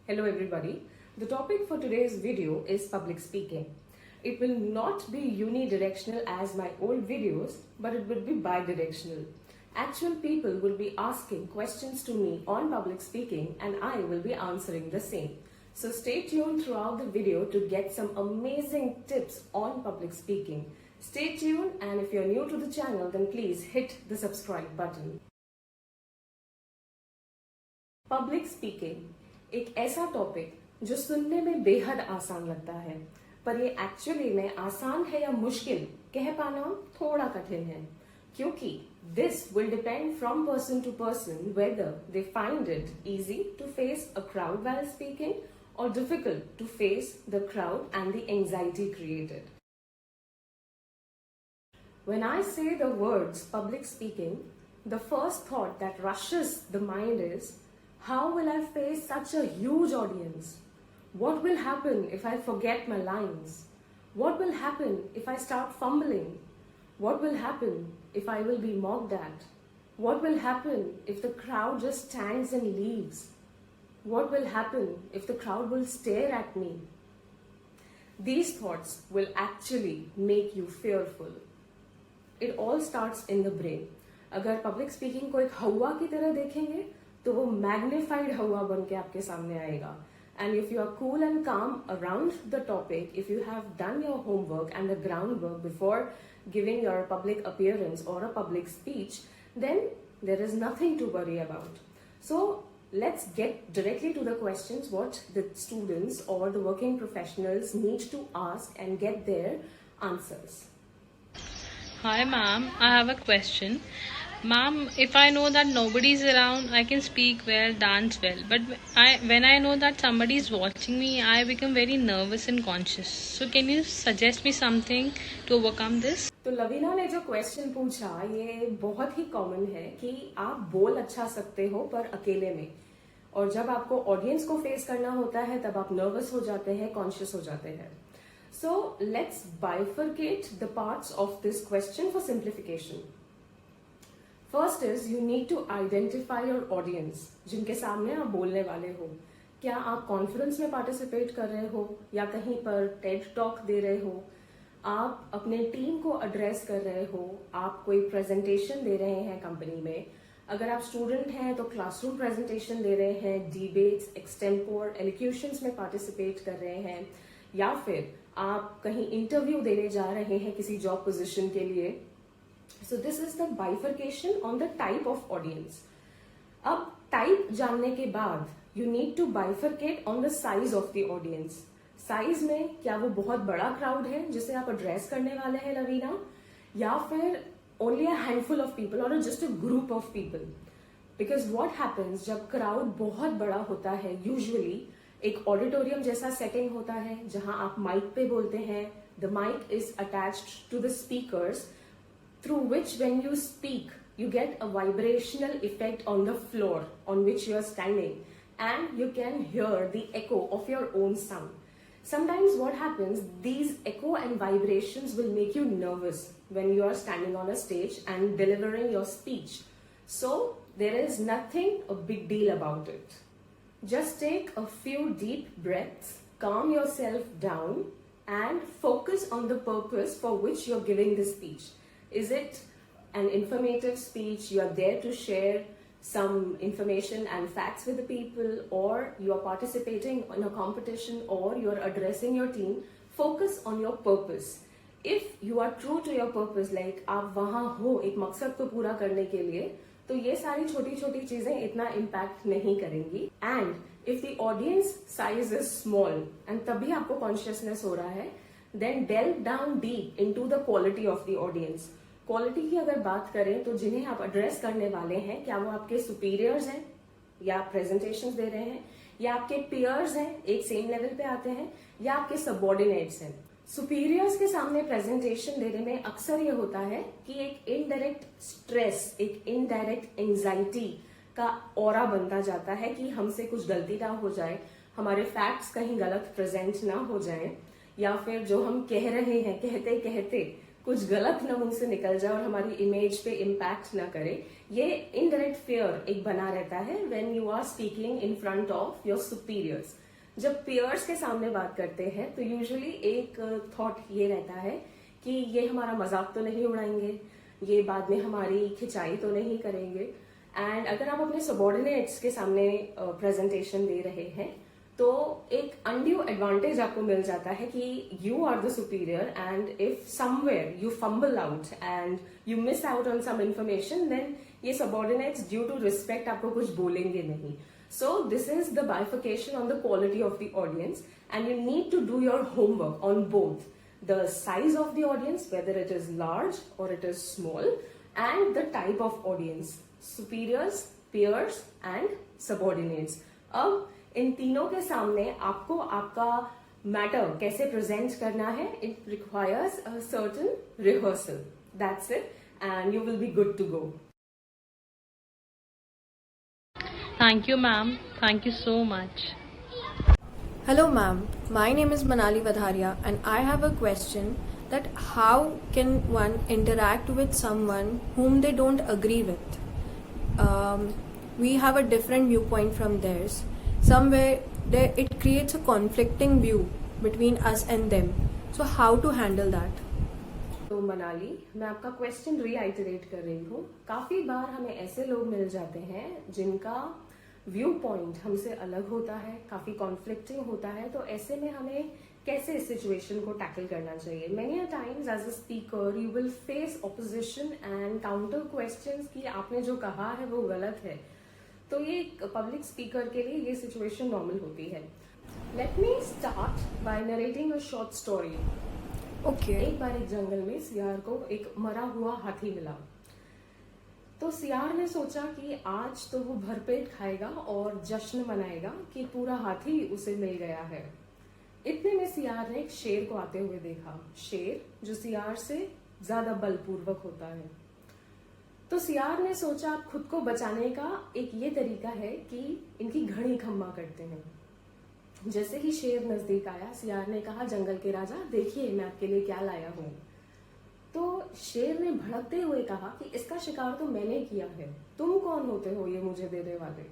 Hello everybody. The topic for today's video is public speaking. It will not be unidirectional as my old videos, but it will be bidirectional. Actual people will be asking questions to me on public speaking and I will be answering the same. So stay tuned throughout the video to get some amazing tips on public speaking. Stay tuned, and if you're new to the channel then please hit the subscribe button. Public speaking एक ऐसा topic जो सुनने में बेहद आसान लगता है, पर ये एक्चुअली में आसान है या मुश्किल कह पाना थोड़ा कठिन है, क्योंकि this will depend from person to person whether they find it easy to face a crowd while speaking और difficult to face the crowd and the anxiety created. When I say the words public speaking, the first thought that rushes the mind is, how will I face such a huge audience? What will happen if I forget my lines? What will happen if I start fumbling? What will happen if I will be mocked at? What will happen if the crowd just stands and leaves? What will happen if the crowd will stare at me? These thoughts will actually make you fearful. It all starts in the brain. अगर public speaking को एक हवा की तरह देखेंगे तो वो magnified हवा बन के आपके सामने आएगा. And if you are cool and calm around the topic, if you have done your homework and the ground work before giving your public appearance और a public speech, then there is nothing to worry about. So let's get directly to the questions what the students or the working professionals need to ask and get their answers. Hi ma'am, I have a question. Ma'am, if I know that nobody is around, I can speak well, dance well. But when I know that somebody is watching me, I become very nervous and conscious. So can you suggest me something to overcome this? तो लवीना ने जो question पूछा ये बहुत ही common है कि आप बोल अच्छा सकते हो पर अकेले में, और जब आपको ऑडियंस को फेस करना होता है तब आप नर्वस हो जाते हैं, कॉन्शियस हो जाते हैं. So let's bifurcate the parts of this question for simplification. First is you need to identify your audience, जिनके सामने आप बोलने वाले हो. क्या आप कॉन्फ्रेंस में पार्टिसिपेट कर रहे हो या कहीं पर टेड टॉक दे रहे हो, आप अपने टीम को एड्रेस कर रहे हो, आप कोई प्रेजेंटेशन दे रहे हैं कंपनी में. अगर आप स्टूडेंट हैं तो क्लासरूम प्रेजेंटेशन दे रहे हैं, डिबेट्स, एक्सटेम्पोर, एलोक्यूशंस में पार्टिसिपेट कर रहे हैं, या फिर आप कहीं इंटरव्यू देने जा रहे हैं किसी जॉब पोजीशन के लिए. So this is the bifurcation on the type of audience. अब टाइप जानने के बाद you need to bifurcate on the size of the audience. Size में क्या वो बहुत बड़ा क्राउड है जिसे आप एड्रेस करने वाले हैं लवीना, या फिर only a handful of people और just a group of people. Because what happens जब क्राउड बहुत बड़ा होता है, यूजुअली एक ऑडिटोरियम जैसा सेटिंग होता है जहां आप माइक पे बोलते हैं. The mic is attached to the speakers through which when you speak you get a vibrational effect on the floor on which you are standing, and you can hear the echo of your own sound. Sometimes what happens, these echo and vibrations will make you nervous when you are standing on a stage and delivering your speech. So there is nothing a big deal about it. Just take a few deep breaths, calm yourself down, and focus on the purpose for which you're giving the speech. Is it an informative speech? You are there to share some information and facts with the people, or you are participating in a competition, or you are addressing your team. Focus on your purpose. If you are true to your purpose, like आप वहाँ हो एक मकसद को पूरा करने के लिए, तो ये सारी छोटी छोटी चीजें इतना इम्पैक्ट नहीं करेंगी. And if the audience size is small and तभी आपको कॉन्शियसनेस हो रहा है, then delve down deep into the quality of the audience. Quality की अगर बात करें तो जिन्हें आप एड्रेस करने वाले हैं, क्या वो आपके सुपीरियर्स हैं या प्रेजेंटेशंस दे रहे हैं, या आपके पियर्स हैं, एक सेम लेवल पे आते हैं, या आपके सबऑर्डिनेट्स हैं. सुपीरियर्स के सामने प्रेजेंटेशन देने में अक्सर ये होता है कि एक इनडायरेक्ट स्ट्रेस, एक इनडायरेक्ट एंजाइटी का ऑरा बनता जाता है कि हमसे कुछ गलती ना हो जाए, हमारे फैक्ट्स कहीं गलत प्रेजेंट ना हो जाए, या फिर जो हम कह रहे हैं कहते कहते कुछ गलत ना मुंह से निकल जाए और हमारी इमेज पे इम्पैक्ट ना करे, ये इनडायरेक्ट फियर एक बना रहता है when you are speaking in front of your superiors. जब पियर्स के सामने बात करते हैं तो यूजुअली एक थॉट ये रहता है कि ये हमारा मजाक तो नहीं उड़ाएंगे, ये बाद में हमारी खिंचाई तो नहीं करेंगे। एंड अगर आप अपने सबॉर्डिनेट्स के सामने प्रेजेंटेशन दे रहे हैं तो एक अनड्यू एडवांटेज आपको मिल जाता है कि you are the superior and if somewhere you fumble out and you miss out on some information, then ये सबॉर्डिनेट्स ड्यू टू रिस्पेक्ट आपको कुछ बोलेंगे नहीं। So this is the bifurcation on the quality of the audience, and you need to do your homework on both the size of the audience, whether it is large or it is small, and the type of audience, superiors, peers and subordinates. अब इन तीनों के सामने आपको आपका matter कैसे present करना है, it requires a certain rehearsal. That's it, and you will be good to go. Thank you, ma'am. Thank you so much. Hello ma'am, my name is Manali Vadharia and I have a question that how can one interact with someone whom they don't agree with? We have a different viewpoint from theirs. Somewhere there, it creates a conflicting view between us and them. So how to handle that? तो मनाली, मैं आपका question reiterate कर रही हूँ। काफी बार हमें ऐसे लोग मिल जाते हैं जिनका व्यू पॉइंट हमसे अलग होता है, काफी कॉन्फ्लिक्टिंग होता है। तो ऐसे में हमें कैसे इस सिचुएशन को टैकल करना चाहिए? Many a times as a speaker you will face opposition and counter questions कि आपने जो कहा है वो गलत है। तो ये एक पब्लिक स्पीकर के लिए ये सिचुएशन नॉर्मल होती है। Let me start by narrating a short story. Okay. एक बार एक जंगल में सियार को एक मरा हुआ हाथी मिला। तो सियार ने सोचा कि आज तो वो भरपेट खाएगा और जश्न मनाएगा कि पूरा हाथी उसे मिल गया है। इतने में सियार ने एक शेर को आते हुए देखा, शेर जो सियार से ज्यादा बलपूर्वक होता है। तो सियार ने सोचा खुद को बचाने का एक ये तरीका है कि इनकी घड़ी खम्मा करते हैं। जैसे ही शेर नजदीक आया, सियार ने कहा, जंगल के राजा देखिए मैं आपके लिए क्या लाया हूं। तो शेर ने भड़कते हुए कहा कि इसका शिकार तो मैंने किया है, तुम कौन होते हो ये मुझे देने वाले?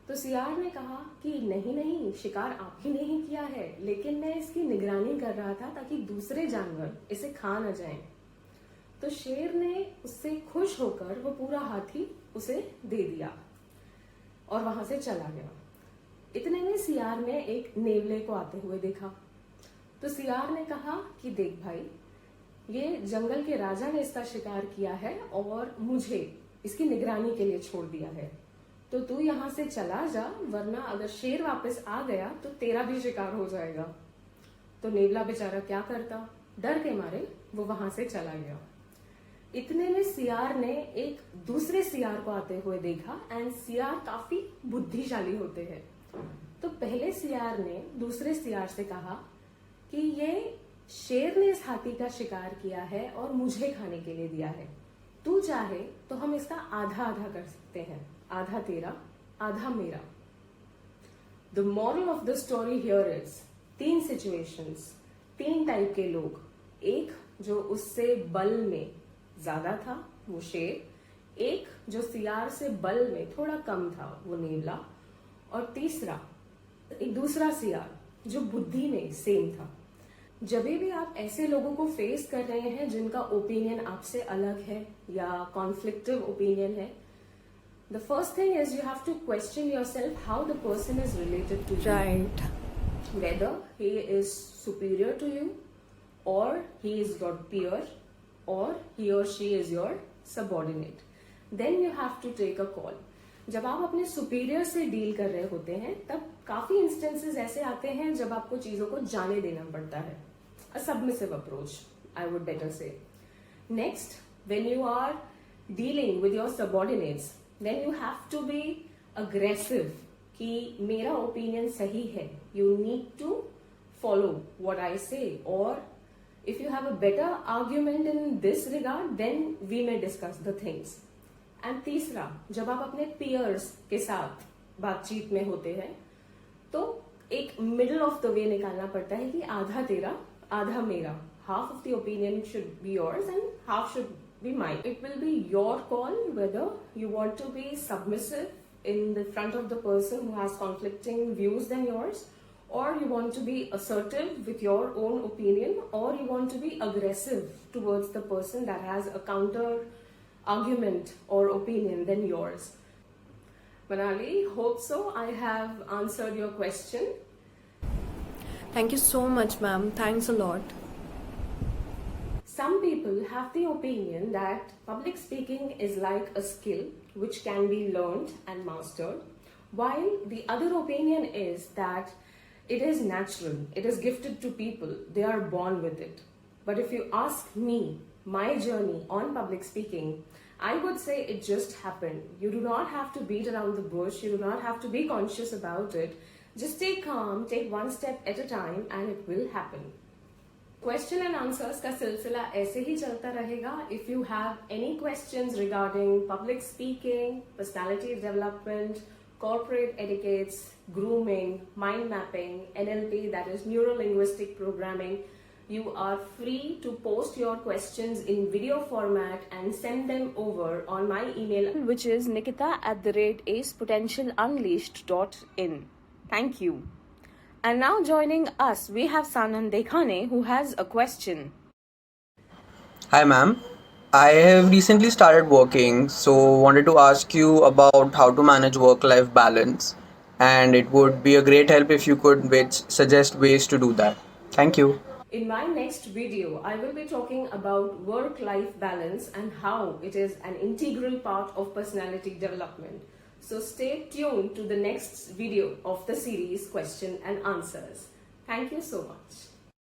तो सियार ने कहा कि नहीं नहीं, शिकार आप ही नहीं किया है, लेकिन मैं इसकी निगरानी कर रहा था ताकि दूसरे जानवर इसे खा न जाएं। तो शेर ने उससे खुश होकर वो पूरा हाथी उसे दे दिया और वहां से चला गया। इतने में सियार ने एक नेवले को आते हुए देखा। तो सियार ने कहा कि देख भाई, ये जंगल के राजा ने इसका शिकार किया है और मुझे इसकी निगरानी के लिए छोड़ दिया है, तो तू यहाँ से चला जा, वरना अगर शेर वापस आ गया तो तेरा भी शिकार हो जाएगा। तो नेवला बेचारा क्या करता, डर के मारे वो वहां से चला गया। इतने में सियार ने एक दूसरे सियार को आते हुए देखा एंड सियार काफी बुद्धिशाली होते हैं। तो पहले सियार ने दूसरे सियार से कहा कि ये शेर ने इस हाथी का शिकार किया है और मुझे खाने के लिए दिया है, तू चाहे तो हम इसका आधा आधा कर सकते हैं, आधा तेरा आधा मेरा। The moral of the story here is, 3 situations, 3 type के लोग। एक जो उससे बल में ज्यादा था वो शेर, एक जो सियार से बल में थोड़ा कम था वो नेवला, और तीसरा एक दूसरा सियार जो बुद्धि में सेम था। जब भी आप ऐसे लोगों को फेस कर रहे हैं जिनका ओपिनियन आपसे अलग है या कॉन्फ्लिक्टिव ओपिनियन है, the first thing is you have to question yourself how the person is related to you, Right. whether he is superior to you or he is your peer or he or she is your subordinate. Then you have to take a call. जब आप अपने superior से deal कर रहे होते हैं तब काफी इंस्टेंसेस ऐसे आते हैं जब आपको चीजों को जाने देना पड़ता है, a submissive approach I would better say. Next, when you are dealing with your subordinates, then you have to be aggressive कि मेरा ओपिनियन सही है, you need to follow what I say, or if you have a better argument in this regard, then we may discuss the things. And तीसरा, जब आप अपने peers के साथ बातचीत में होते हैं तो एक मिडल ऑफ द वे निकालना पड़ता है कि आधा तेरा आधा मेरा, half of the opinion should be yours and half should be mine. It will be your call whether you want to be submissive in the front of the person who has conflicting views than yours, or you want to be assertive with your own opinion, or you want to be aggressive towards the person that has a counter argument or opinion than yours. Manali, hope so I have answered your question. Thank you so much, ma'am. Thanks a lot. Some people have the opinion that public speaking is like a skill which can be learned and mastered, while the other opinion is that it is natural, it is gifted to people, they are born with it. But if you ask me, my journey on public speaking, I would say it just happened. You do not have to beat around the bush, you do not have to be conscious about it. Just stay calm, take one step at a time, and it will happen. Question and answers का सिलसिला ऐसे ही चलता रहेगा. If you have any questions regarding public speaking, personality development, corporate etiquettes, grooming, mind mapping, NLP, that is neuro-linguistic programming, you are free to post your questions in video format and send them over on my email, which is nikita@acepotentialunleashed.in. Thank you. And now joining us, we have Sanand Dekhane, who has a question. Hi, ma'am. I have recently started working, so wanted to ask you about how to manage work-life balance. And it would be a great help if you could suggest ways to do that. Thank you. In my next video, I will be talking about work-life balance and how it is an integral part of personality development. So stay tuned to the next video of the series Question and Answers. Thank you so much.